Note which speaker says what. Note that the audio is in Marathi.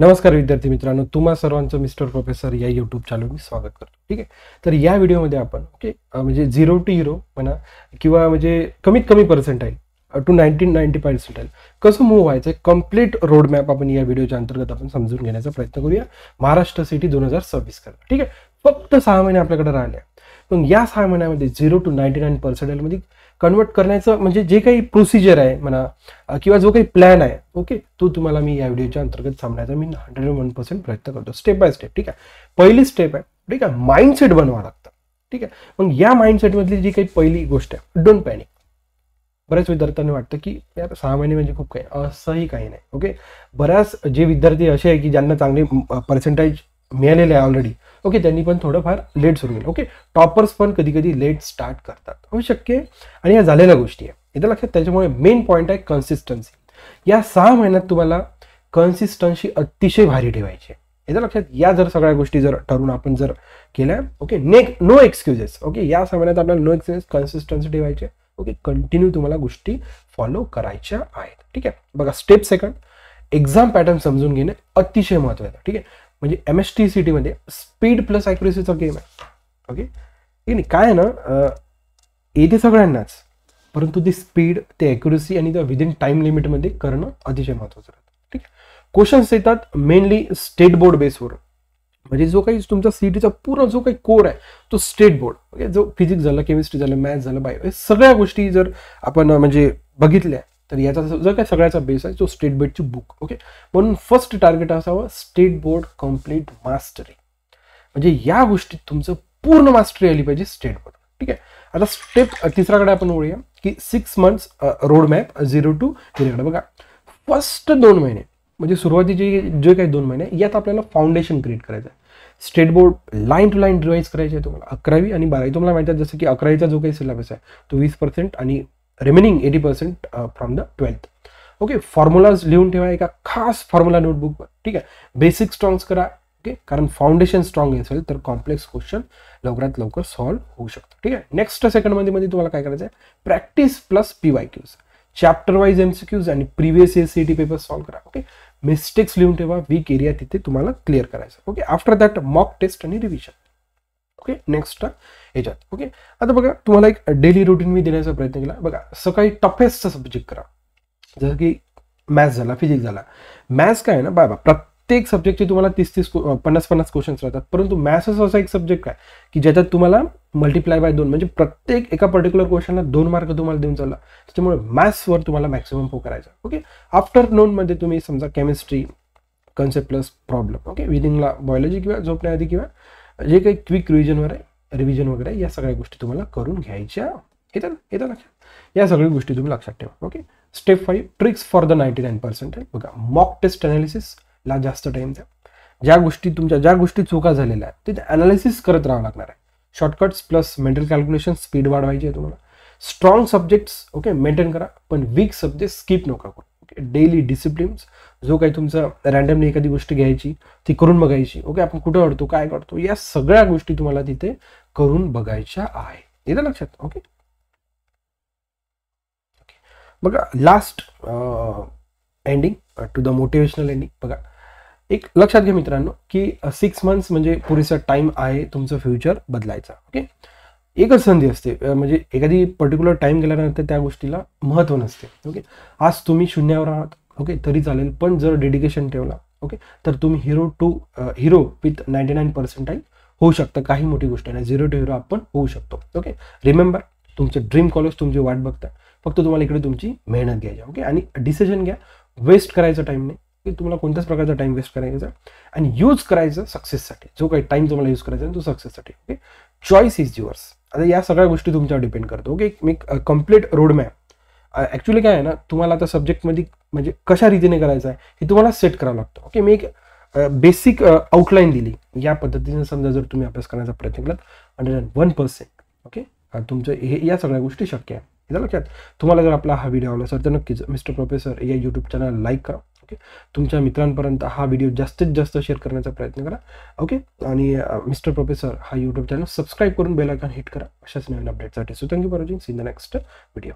Speaker 1: नमस्कार विद्यार्थी मित्रांनो, तुम्हा सर्वांचं मिस्टर प्रोफेसर या यूट्यूब चॅनलवर मी स्वागत करतो. ठीक आहे. तर या व्हिडिओमध्ये आपण म्हणजे 0 to हिरो म्हणा किंवा म्हणजे कमीत कमी पर्सेंटाईल टू 90% कसं मूव्ह व्हायचं कंप्लीट रोड मॅप आपण या व्हिडिओच्या अंतर्गत आपण समजून घेण्याचा प्रयत्न करूया. महाराष्ट्र सिटी 2026 करता. ठीक आहे. फक्त 6 महिने आपल्याकडे राहिले. पण या 6 महिन्यामध्ये 0 to 99% मध्ये कन्वर्ट करण्याचं म्हणजे जे काही प्रोसिजर आहे म्हणा किंवा जो काही प्लॅन आहे तो तुम्हाला मी या व्हिडिओच्या अंतर्गत सांगण्याचा मी 101% प्रयत्न करतो स्टेप बाय स्टेप. ठीक आहे. पहिली स्टेप आहे, ठीक आहे, माइंडसेट बनवावं लागतं. ठीक आहे. मग या माइंडसेटमधली जी काही पहिली गोष्ट आहे, डोंट पॅनिक. बऱ्याच विद्यार्थ्यांना वाटतं की यार 6 महिने म्हणजे खूप काही, असंही काही नाही. बऱ्याच जे विद्यार्थी असे आहे की ज्यांना चांगले पर्सेंटेज मिळालेले आहे ऑलरेडी, त्यांनी पण थोडंफार लेट सुरू केलं. टॉपर्स पण कधी कधी लेट स्टार्ट करतात, होऊ शक्य. आणि या झालेल्या गोष्टी आहे इथं लक्षात. त्याच्यामुळे मेन पॉईंट आहे कन्सिस्टन्सी. या 6 महिन्यात तुम्हाला कन्सिस्टन्सी अतिशय भारी ठेवायची आहे. इथं लक्षात. या जर सगळ्या गोष्टी जर ठरवून आपण जर केल्या, नो एक्सक्युजेस. या 6 महिन्यात आपल्याला नो एक्सक्युजेस, कन्सिस्टन्सी ठेवायची. कंटिन्यू तुम्हाला गोष्टी फॉलो करायच्या आहेत. ठीक आहे. बघा, स्टेप सेकंड, एक्झाम पॅटर्न समजून घेणे अतिशय महत्त्वाचं. ठीक आहे. म्हणजे MSTCT मध्ये स्पीड प्लस ॲक्युरेसीचा गेम आहे. काय आहे ना, येते सगळ्यांनाच, परंतु ती स्पीड, ते ॲक्युरेसी आणि त्या विदिन टाइम लिमिटमध्ये करणं अतिशय महत्त्वाचं राहतं. ठीक आहे. क्वेश्चन्स येतात मेनली स्टेट बोर्ड बेसवर. म्हणजे जो काही तुमचा सीईटीचा पूर्ण जो काही कोर आहे तो स्टेट बोर्ड. जो फिजिक्स झालं, केमिस्ट्री झालं, मॅथ्स झालं, बायो, हे सगळ्या गोष्टी जर आपण म्हणजे बघितल्या तर याचा जर काय सगळ्याचा बेस आहे तो स्टेट बोर्डची बुक. म्हणून फर्स्ट टार्गेट असावं स्टेट बोर्ड कम्प्लीट मास्टरी. म्हणजे या गोष्टीत तुमचं पूर्ण मास्टरी आली पाहिजे स्टेट बोर्ड. ठीक आहे. आता स्टेप तिसऱ्याकडे आपण वळूया की 6 months रोड मॅप 0 to हिरोकडे. बघा, फर्स्ट 2 महिने म्हणजे सुरुवातीचे जे काही 2 महिने यात आपल्याला फाउंडेशन क्रिएट करायचं आहे. State board line to line revise करायची आहे तुम्हाला. 11वी आणि 12वी तुम्हाला माहिती आहे, जसं की 11वीचा जो काही सिलेबस आहे तो 20% आणि remaining 80% from the 12th. Formulas लिहून ठेवा एका खास फॉर्म्युला नोटबुकवर. ठीक आहे. बेसिक स्ट्रॉंग्स करा. कारण फाउंडेशन स्ट्रॉंग असेल तर कॉम्प्लेक्स क्वेश्चन लवकरात लवकर सॉल्व्ह होऊ शकतो. ठीक आहे. नेक्स्ट सेकंड मध्ये तुम्हाला काय करायचं आहे, practice plus PYQs, chapter wise MCQs आणि previous year CET paper solve करा. मिस्टेक्स लिहून ठेवा, वीक एरिया तिथे तुम्हाला क्लिअर करायचं. आफ्टर दॅट मॉक टेस्ट आणि रिव्हिजन. नेक्स्ट याच्यात. आता बघा, तुम्हाला एक डेली रुटीन मी देण्याचा प्रयत्न केला. बघा, सकाळी टफेस्ट सब्जेक्ट करा, जसं की मॅथ्स झाला, फिजिक्स झाला. मॅथ्स काय आहे ना बाबा, प्रत्येक सब्जेक्टचे तुम्हाला 30-30 50-50 क्वेश्चन्स राहतात, परंतु मॅथ्स असा एक सब्जेक्ट आहे की ज्याच्यात तुम्हाला मल्टिप्लाय बाय 2 म्हणजे प्रत्येक एका पर्टिक्युलर क्वेश्चनला 2 मार्क तुम्हाला देऊन चालला. त्याच्यामुळे मॅथ्सवर तुम्हाला मॅक्सिमम फोकस करायचा. आफ्टरनूनमध्ये तुम्ही समजा केमिस्ट्री, कन्सेप्ट प्लस प्रॉब्लेम. विदिंगला बायोलॉजी किंवा झोपण्याआधी किंवा जे काही क्विक रिव्हिजन वगैरे या सगळ्या गोष्टी तुम्हाला करून घ्यायच्या. येतं लक्षात. या सगळ्या गोष्टी तुम्ही लक्षात ठेवा. Step 5, tricks for the 99%. बघा, मॉक टेस्ट अनालिसिसला जास्त टाइम द्या. ज्या गोष्टी चुका झालेल्या आहेत तिथे अनालिसिस करत राहावं लागणार आहे. Shortcuts plus mental calculation speed वाढवायची आहे तुम्हाला. स्ट्रॉंग सब्जेक्ट्स मेंटेन करा, पण वीक सब्जेक्ट स्किप नका करू. डेली डिसिप्लिन्स, जो काही तुमचं रॅन्डमली एखादी गोष्ट घ्यायची ती करून बघायची. आपण कुठं अडतो, काय करतो, या सगळ्या गोष्टी तुम्हाला तिथे करून बघायच्या आहे. येतं लक्षात. बघा, last ending to the motivational ending. बघा, एक लक्षात घ्या मित्रांनो की 6 months म्हणजे पुरेसा टाइम आहे तुमचं फ्युचर बदलायचा. एकच संधी असते, म्हणजे एखादी पर्टिक्युलर टाइम गेल्यानंतर त्या गोष्टीला महत्त्व नसते. आज तुम्ही शून्यावर आहात, तरी चालेल, पण जर डेडिकेशन ठेवला तर तुम्ही हिरो विथ 99% होऊ शकतं. काही मोठी गोष्ट नाही, 0 to हिरो आपण होऊ शकतो. रिमेंबर, तुमचं ड्रीम कॉलेज तुमची वाट बघता, फक्त तुम्हाला इकडे तुमची मेहनत घ्यायची. आणि डिसिजन घ्या, वेस्ट करायचा टाइम नाही की तुम्हाला कोणत्याच प्रकारचा टाइम वेस्ट करायचा, आणि यूज करायचं सक्सेससाठी. जो काही टाइम तुम्हाला यूज करायचा तो सक्सेससाठी. Choice is yours. आता या सगळ्या गोष्टी तुमच्यावर डिपेंड करतो. मी कम्प्लीट रोड मॅप ॲक्च्युली काय आहे ना, तुम्हाला आता सब्जेक्टमध्ये म्हणजे कशा रीतीने करायचं आहे हे तुम्हाला सेट करावं लागतं. मी एक बेसिक आउटलाईन दिली. या पद्धतीने समजा जर तुम्ही अभ्यास करण्याचा प्रयत्न केलात 101% तुमचं या सगळ्या गोष्टी शक्य आहे. याचा लक्षात. तुम्हाला जर आपला हा व्हिडिओ आवडला असेल तर नक्कीच मिस्टर प्रोफेसर या यूट्यूब चॅनल लाईक करा. तुमच्या मित्रांपर्यंत हा व्हिडिओ जास्तीत जास्त शेअर करण्याचा प्रयत्न करा. आणि मिस्टर प्रोफेसर हा यूट्यूब चॅनल सबस्क्राईब करून बेल आयकॉन हिट करा अशाच नवीन अपडेटसाठी. So thank you for watching. See in the next video.